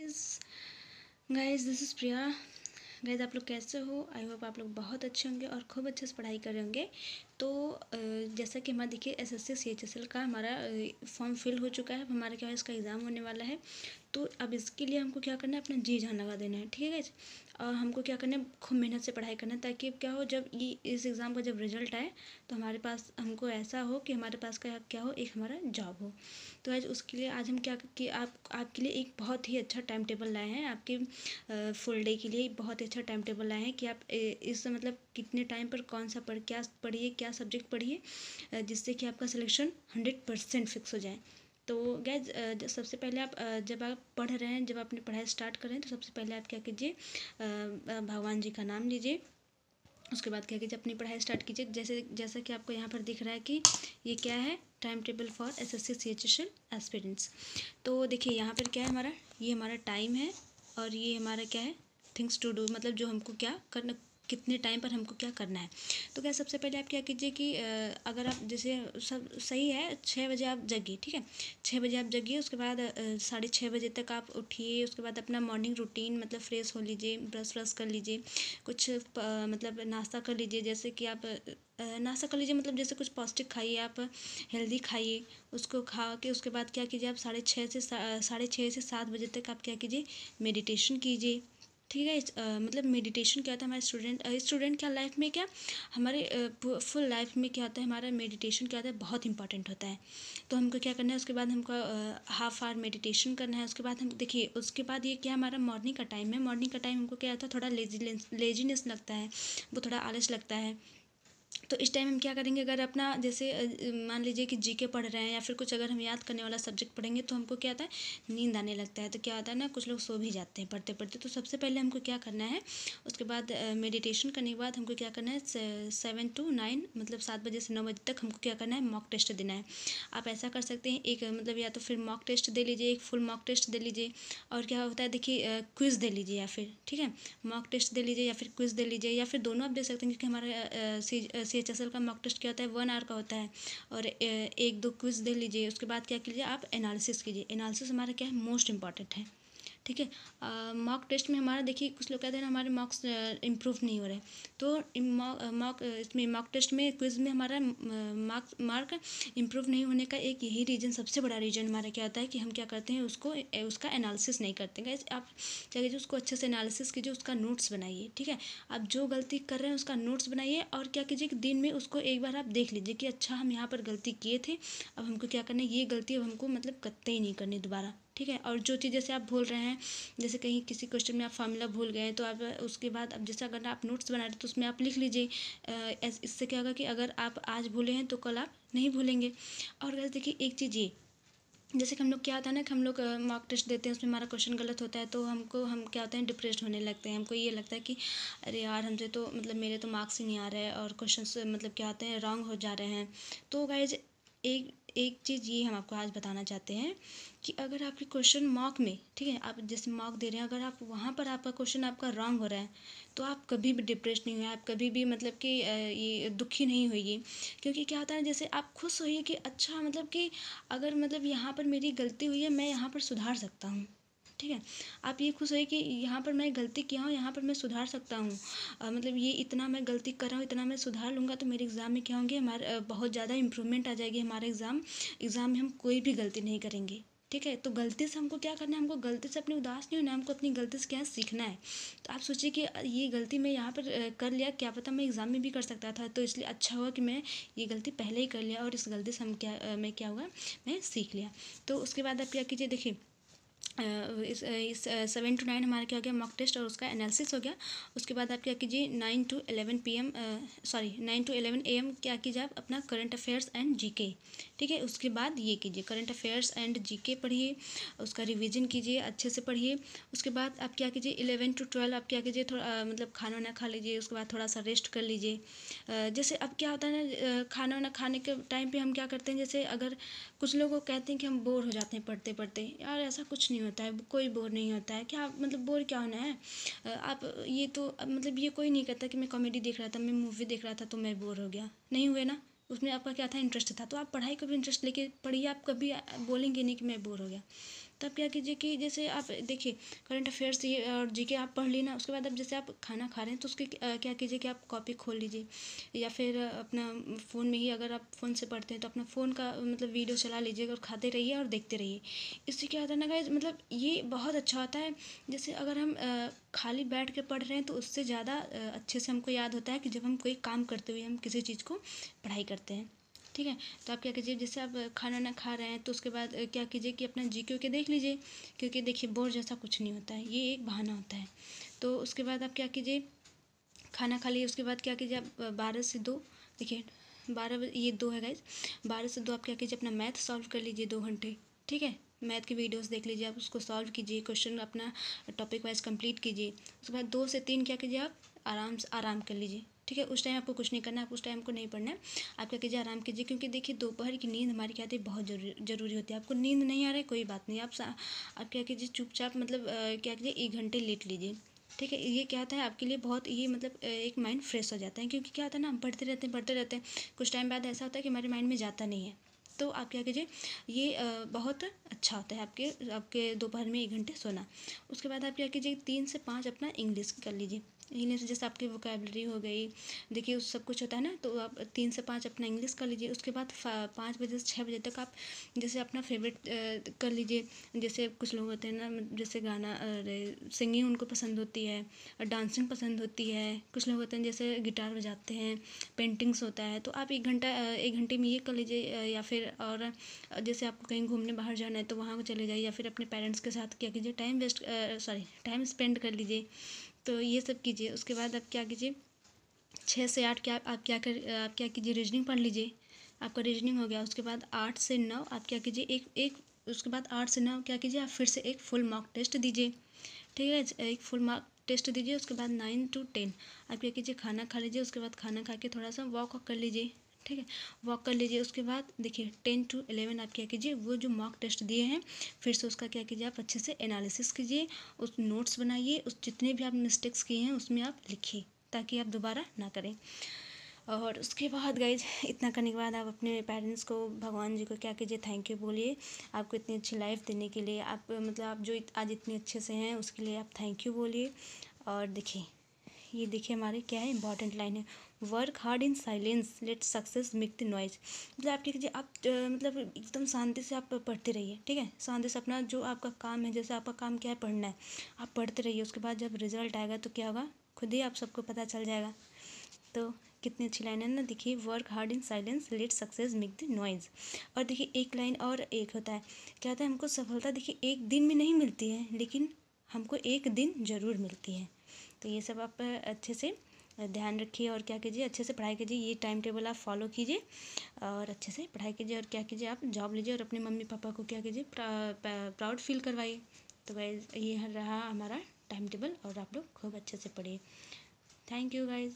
Guys guys this is Priya. Guys आप लोग कैसे हो? आई होप आप लोग बहुत अच्छे होंगे और खूब अच्छे से पढ़ाई कर रहे होंगे। तो जैसा कि हमारा देखिए एसएससी सीएचएसएल का हमारा फॉर्म फिल हो चुका है। अब हमारा क्या है, इसका एग्ज़ाम होने वाला है। तो अब इसके लिए हमको क्या करना है, अपना जी जान लगा देना है। ठीक है गाइस, और हमको क्या करना है, खूब मेहनत से पढ़ाई करना है, ताकि क्या हो, जब ये इस एग्ज़ाम का जब रिजल्ट आए तो हमारे पास हमको ऐसा हो कि हमारे पास का क्या हो, एक हमारा जॉब हो। तो आज उसके लिए आज हम क्या कि आपके लिए एक बहुत ही अच्छा टाइम टेबल लाए हैं। आपके फुल डे के लिए बहुत ही अच्छा टाइम टेबल लाए हैं कि आप इस मतलब कितने टाइम पर कौन सा क्या पढ़िए, क्या सब्जेक्ट पढ़िए, जिससे कि आपका सिलेक्शन 100% फिक्स हो जाए। तो गैज सबसे पहले आप जब आप पढ़ रहे हैं, जब अपनी पढ़ाई स्टार्ट कर रहे हैं, तो सबसे पहले आप क्या कीजिए, भगवान जी का नाम लीजिए। उसके बाद क्या कीजिए, अपनी पढ़ाई स्टार्ट कीजिए। जैसा कि आपको यहाँ पर दिख रहा है कि ये क्या है, time table for SSC CHSL aspirants. तो देखिए यहाँ पर क्या है, हमारा ये हमारा टाइम है और ये हमारा क्या है, थिंग्स टू डू, मतलब जो हमको क्या करना, कितने टाइम पर हमको क्या करना है। तो क्या सबसे पहले आप क्या कीजिए कि अगर आप जैसे सब सही है, 6 बजे आप जगिए। ठीक है, 6 बजे आप जगिए। उसके बाद 6:30 बजे तक आप उठिए। उसके बाद अपना मॉर्निंग रूटीन मतलब फ्रेश हो लीजिए, ब्रश व्रश कर लीजिए, कुछ मतलब नाश्ता कर लीजिए। जैसे कि आप नाश्ता कर लीजिए, मतलब जैसे कुछ पौष्टिक खाइए, आप हेल्दी खाइए। उसको खा के उसके बाद क्या कीजिए, आप 6:30 से 7 बजे तक आप क्या कीजिए, मेडिटेशन कीजिए। ठीक है, मतलब मेडिटेशन क्या होता है, हमारे स्टूडेंट क्या लाइफ में, क्या हमारे फुल लाइफ में क्या होता है, हमारा मेडिटेशन क्या होता है, बहुत इंपॉर्टेंट होता है। तो हमको क्या करना है, उसके बाद हमको हाफ आवर मेडिटेशन करना है। उसके बाद हम देखिए, उसके बाद ये क्या हमारा मॉर्निंग का टाइम है। मॉर्निंग का टाइम हमको क्या होता है, थोड़ा लेजीनेस लगता है, वो थोड़ा आलस लगता है। तो इस टाइम हम क्या करेंगे, अगर अपना जैसे मान लीजिए कि जीके पढ़ रहे हैं या फिर कुछ अगर हम याद करने वाला सब्जेक्ट पढ़ेंगे, तो हमको क्या होता है, नींद आने लगता है। तो क्या होता है ना, कुछ लोग सो भी जाते हैं पढ़ते पढ़ते। तो सबसे पहले हमको क्या करना है, उसके बाद मेडिटेशन करने के बाद हमको क्या करना है, 7 to 9 मतलब 7 बजे से 9 बजे तक हमको क्या करना है, मॉक टेस्ट देना है। आप ऐसा कर सकते हैं, एक मतलब या तो फिर मॉक टेस्ट दे लीजिए, एक फुल मॉक टेस्ट दे लीजिए। और क्या होता है, देखिए क्विज़ दे लीजिए, या फिर ठीक है, मॉक टेस्ट दे लीजिए या फिर क्विज़ दे लीजिए, या फिर दोनों आप दे सकते हैं, क्योंकि हमारा सीएचएसएल का मॉक टेस्ट क्या होता है, 1 आवर का होता है। और एक दो क्विज़ दे लीजिए। उसके बाद क्या कीजिए, आप एनालिसिस कीजिए। एनालिसिस हमारा क्या है, मोस्ट इंपॉर्टेंट है। ठीक है, मॉक टेस्ट में हमारा देखिए, कुछ लोग कहते हैं ना हमारे मार्क्स इम्प्रूव नहीं हो रहे। तो इसमें मॉक टेस्ट में, क्विज़ में हमारा मार्क इम्प्रूव नहीं होने का एक यही रीज़न, सबसे बड़ा रीज़न हमारा क्या होता है कि हम क्या करते हैं, उसका एनालिसिस नहीं करते हैं। आप क्या कीजिए, उसको अच्छे से एनालिसिस कीजिए, उसका नोट्स बनाइए। ठीक है, आप जो गलती कर रहे हैं उसका नोट्स बनाइए, और क्या कीजिए कि दिन में उसको एक बार आप देख लीजिए कि अच्छा हम यहाँ पर गलती किए थे, अब हमको क्या करना है, ये गलती अब हमको मतलब कतई नहीं करनी दोबारा। ठीक है, और जो चीज़ जैसे आप भूल रहे हैं, जैसे कहीं किसी क्वेश्चन में आप फार्मूला भूल गए, तो आप उसके बाद अब जैसे अगर आप नोट्स बना रहे हैं तो उसमें आप लिख लीजिए। इससे क्या होगा कि अगर आप आज भूले हैं तो कल आप नहीं भूलेंगे। और वैसे देखिए एक चीज़ ये, जैसे कि हम लोग क्या होता है ना कि हम लोग मॉक टेस्ट देते हैं, उसमें हमारा क्वेश्चन गलत होता है, तो हम क्या होता है, डिप्रेस्ड होने लगते हैं। हमको ये लगता है कि अरे यार, हमसे तो मतलब मेरे तो मार्क्स ही नहीं आ रहे हैं, और क्वेश्चन मतलब क्या होते हैं, रॉन्ग हो जा रहे हैं। तो गाइज एक एक चीज़ ये हम आपको आज बताना चाहते हैं कि अगर आपके क्वेश्चन मॉक में, ठीक है, आप जैसे मॉक दे रहे हैं, अगर आप वहाँ पर आपका क्वेश्चन आपका रॉन्ग हो रहा है, तो आप कभी भी डिप्रेस नहीं हुए, आप कभी भी मतलब कि ये दुखी नहीं होइए। क्योंकि क्या होता है, जैसे आप खुश होइए कि अच्छा मतलब कि अगर मतलब यहाँ पर मेरी गलती हुई है, मैं यहाँ पर सुधार सकता हूँ। ठीक है, आप ये खुश होइए कि यहाँ पर मैं गलती किया हूँ, यहाँ पर मैं सुधार सकता हूँ। मतलब ये इतना मैं गलती कर रहा हूँ, इतना मैं सुधार लूँगा तो मेरे एग्ज़ाम में क्या होंगे, हमारे बहुत ज़्यादा इंप्रूवमेंट आ जाएगी। हमारा एग्ज़ाम में हम कोई भी गलती नहीं करेंगे। ठीक है, तो गलती से हमको क्या करना है, हमको गलती से अपनी उदास नहीं होना है, हमको अपनी गलती से क्या है, सीखना है। तो आप सोचिए कि ये गलती मैं यहाँ पर कर लिया, क्या पता मैं एग्ज़ाम में भी कर सकता था, तो इसलिए अच्छा हुआ कि मैं ये गलती पहले ही कर लिया, और इस गलती से मैं क्या हुआ, मैं सीख लिया। तो उसके बाद आप क्या कीजिए, देखिए इस 7 to 9 हमारा क्या हो गया, मॉक टेस्ट और उसका एनालिसिस हो गया। उसके बाद आप क्या कीजिए, 9 to 11 PM sorry 9 to 11 AM क्या कीजिए, आप अपना करंट अफेयर्स एंड जीके। ठीक है, उसके बाद ये कीजिए, करंट अफेयर्स एंड जीके पढ़िए, उसका रिवीजन कीजिए, अच्छे से पढ़िए। उसके बाद आप क्या कीजिए, 11 to 12 आप क्या कीजिए, थोड़ा मतलब खाना वाना खा लीजिए, उसके बाद थोड़ा सा रेस्ट कर लीजिए। जैसे अब क्या होता है ना, खाना वाना खाने के टाइम पे हम क्या करते हैं, जैसे अगर कुछ लोग को कहते हैं कि हम बोर हो जाते हैं पढ़ते पढ़ते, यार ऐसा कुछ नहीं होता है, कोई बोर नहीं होता है। क्या मतलब बोर क्या होना है, आप ये तो मतलब ये कोई नहीं कहता कि मैं कॉमेडी देख रहा था, मैं मूवी देख रहा था तो मैं बोर हो गया, नहीं हुए ना, उसमें आपका क्या था, इंटरेस्ट था। तो आप पढ़ाई को भी इंटरेस्ट लेके पढ़िए, आप कभी बोलेंगे नहीं कि मैं बोर हो गया। तो आप क्या कीजिए कि जैसे आप देखिए करंट अफेयर्स ये और जीके आप पढ़ ली ना, उसके बाद अब जैसे आप खाना खा रहे हैं तो उसके क्या कीजिए कि आप कॉपी खोल लीजिए, या फिर अपना फ़ोन में ही, अगर आप फ़ोन से पढ़ते हैं तो अपना फ़ोन का मतलब वीडियो चला लीजिए और खाते रहिए और देखते रहिए। इससे क्या होता है ना गाइस, मतलब ये बहुत अच्छा होता है। जैसे अगर हम खाली बैठ के पढ़ रहे हैं तो उससे ज़्यादा अच्छे से हमको याद होता है कि जब हम कोई काम करते हुए हम किसी चीज़ को पढ़ाई करते हैं। ठीक है, तो आप क्या कीजिए, जैसे आप खाना ना खा रहे हैं तो उसके बाद क्या कीजिए कि अपना जीके के देख लीजिए, क्योंकि देखिए बोर जैसा कुछ नहीं होता है, ये एक बहाना होता है। तो उसके बाद आप क्या कीजिए, खाना खा लिए उसके बाद क्या कीजिए आप 12 से 2, देखिए 12 ये 2 है गाइज, 12 से 2 आप क्या कीजिए अपना मैथ सॉल्व कर लीजिए 2 घंटे। ठीक है, मैथ की वीडियोस देख लीजिए, आप उसको सॉल्व कीजिए, क्वेश्चन अपना टॉपिक वाइज कंप्लीट कीजिए। उसके बाद 2 से 3 क्या कीजिए आप आराम कर लीजिए। ठीक है, उस टाइम आपको कुछ नहीं करना है, उस टाइम को नहीं पढ़ना है, आप क्या कीजिए आराम कीजिए, क्योंकि देखिए दोपहर की नींद हमारी क्या होती है, बहुत जरूरी होती है। आपको नींद नहीं आ रहा है कोई बात नहीं, आप क्या कीजिए चुपचाप मतलब क्या कीजिए 1 घंटे लेट लीजिए। ठीक है, ये क्या होता है आपके लिए बहुत ये मतलब एक माइंड फ्रेश हो जाता है, क्योंकि क्या होता है ना हम पढ़ते रहते हैं, कुछ टाइम बाद ऐसा होता है कि हमारे माइंड में जाता नहीं है। तो आप क्या कीजिए, ये बहुत अच्छा होता है आपके आपके दोपहर में 1 घंटे सोना। उसके बाद आप क्या कीजिए 3 से 5 अपना इंग्लिश कर लीजिए। इंग्लिश जैसे आपकी वोकेबलरी हो गई, देखिए उस सब कुछ होता है ना, तो आप 3 से 5 अपना इंग्लिश कर लीजिए। उसके बाद 5 बजे से 6 बजे तक आप जैसे अपना फेवरेट कर लीजिए। जैसे कुछ लोग होते हैं ना, जैसे गाना सिंगिंग उनको पसंद होती है और डांसिंग पसंद होती है। कुछ लोग होते हैं जैसे गिटार बजाते हैं, पेंटिंग्स होता है, तो आप 1 घंटे में ये कर लीजिए। या फिर और जैसे आपको कहीं घूमने बाहर जाना है तो वहाँ को चले जाइए, या फिर अपने पेरेंट्स के साथ क्या कीजिए टाइम स्पेंड कर लीजिए। तो ये सब कीजिए। उसके बाद आप क्या कीजिए 6 से 8 क्या आप क्या कीजिए रीजनिंग पढ़ लीजिए, आपका रीजनिंग हो गया। उसके बाद 8 से 9 आप क्या कीजिए एक एक उसके बाद 8 से 9 क्या कीजिए आप फिर से एक फुल मार्क टेस्ट दीजिए। ठीक है, एक फुल मार्क टेस्ट दीजिए। उसके बाद 9 to 10 आप क्या कीजिए खाना खा लीजिए। उसके बाद खाना खा के थोड़ा सा वॉक कर लीजिए। ठीक है, वॉक कर लीजिए। उसके बाद देखिए 10 to 11 आप क्या कीजिए वो जो मॉक टेस्ट दिए हैं फिर से उसका क्या कीजिए आप अच्छे से एनालिसिस कीजिए, उस नोट्स बनाइए, उस जितने भी आप मिस्टेक्स किए हैं उसमें आप लिखिए, ताकि आप दोबारा ना करें। और उसके बाद गाइज इतना करने के बाद आप अपने पेरेंट्स को, भगवान जी को क्या कीजिए थैंक यू बोलिए, आपको इतनी अच्छी लाइफ देने के लिए। आप मतलब आप जो आज इतने अच्छे से हैं उसके लिए आप थैंक यू बोलिए। और देखिए ये देखिए हमारे क्या है इंपॉर्टेंट लाइन है, work hard in silence let success make the noise. मतलब आप क्या कीजिए आप मतलब एकदम शांति से आप पढ़ते रहिए। ठीक है, शांति से अपना जो आपका काम है, जैसे आपका काम क्या है पढ़ना है, आप पढ़ते रहिए। उसके बाद जब रिजल्ट आएगा तो क्या होगा खुद ही आप सबको पता चल जाएगा। तो कितनी अच्छी लाइन है ना, देखिए work hard in silence let success make the noise. और देखिए एक लाइन और एक होता है, क्या होता है हमको सफलता देखिए एक दिन में नहीं मिलती है, लेकिन हमको एक दिन ज़रूर मिलती है। तो ये सब आप अच्छे से ध्यान रखिए और क्या कीजिए अच्छे से पढ़ाई कीजिए, ये टाइम टेबल आप फॉलो कीजिए और अच्छे से पढ़ाई कीजिए। और क्या कीजिए आप जॉब लीजिए और अपने मम्मी पापा को क्या कीजिए प्राउड फील करवाइए। तो गाइज ये रहा हमारा टाइम टेबल, और आप लोग खूब अच्छे से पढ़िए। Thank you guys.